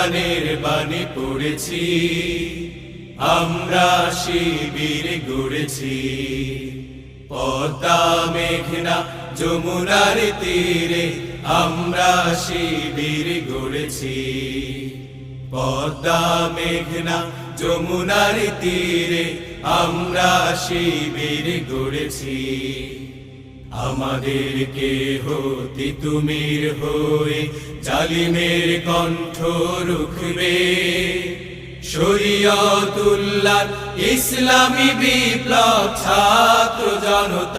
প্রাণের বাণী পড়েছি, আমরা শিবির গড়েছি। পদ্মা মেঘনা যমুনার তীরে আমরা শিবির গড়েছি। পদ্মা মেঘনা যমুনার তীরে আমরা শিবির গড়েছি। আমাদেরকে হতি তুমির হয়ে জালিমের কণ্ঠ রুখবে, শরীয়তুল্লাহ ইসলামী বিপ্লব ছাত্র জনতা